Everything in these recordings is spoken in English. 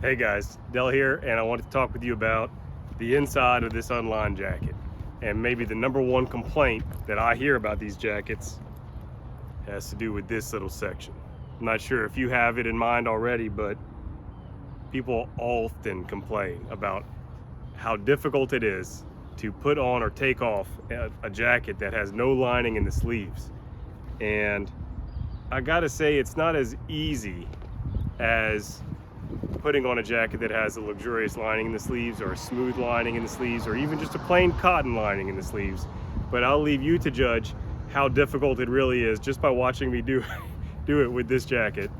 Hey guys, Dell here, and I wanted to talk with you about the inside of this Unlined jacket. And maybe the number one complaint that I hear about these jackets has to do with this little section. I'm not sure if you have it in mind already, but people often complain about how difficult it is to put on or take off a jacket that has no lining in the sleeves. And I gotta say, it's not as easy as putting on a jacket that has a luxurious lining in the sleeves, or a smooth lining in the sleeves, or even just a plain cotton lining in the sleeves. But I'll leave you to judge how difficult it really is just by watching me do it with this jacket.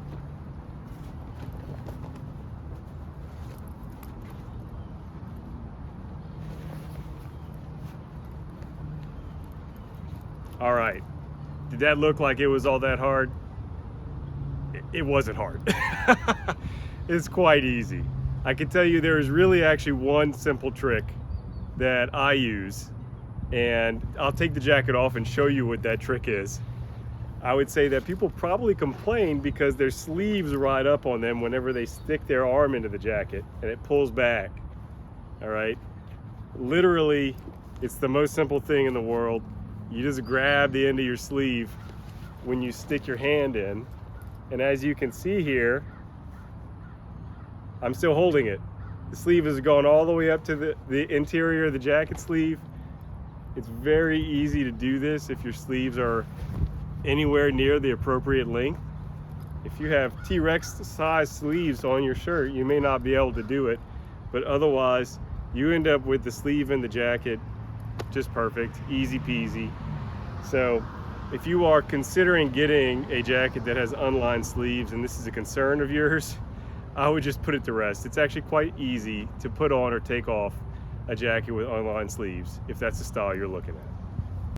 All right, did that look like it was all that hard? It wasn't hard. It's quite easy. I can tell you there is really actually one simple trick that I use, and I'll take the jacket off and show you what that trick is. I would say that people probably complain because their sleeves ride up on them whenever they stick their arm into the jacket and it pulls back. All right, literally, it's the most simple thing in the world. You just grab the end of your sleeve when you stick your hand in, and as you can see here, I'm still holding it. The sleeve has gone all the way up to the interior of the jacket sleeve. It's very easy to do this if your sleeves are anywhere near the appropriate length. If you have T-Rex size sleeves on your shirt, you may not be able to do it, but otherwise you end up with the sleeve in the jacket just perfect, easy peasy. So if you are considering getting a jacket that has unlined sleeves and this is a concern of yours, I would just put it to rest. It's actually quite easy to put on or take off a jacket with unlined sleeves if that's the style you're looking at.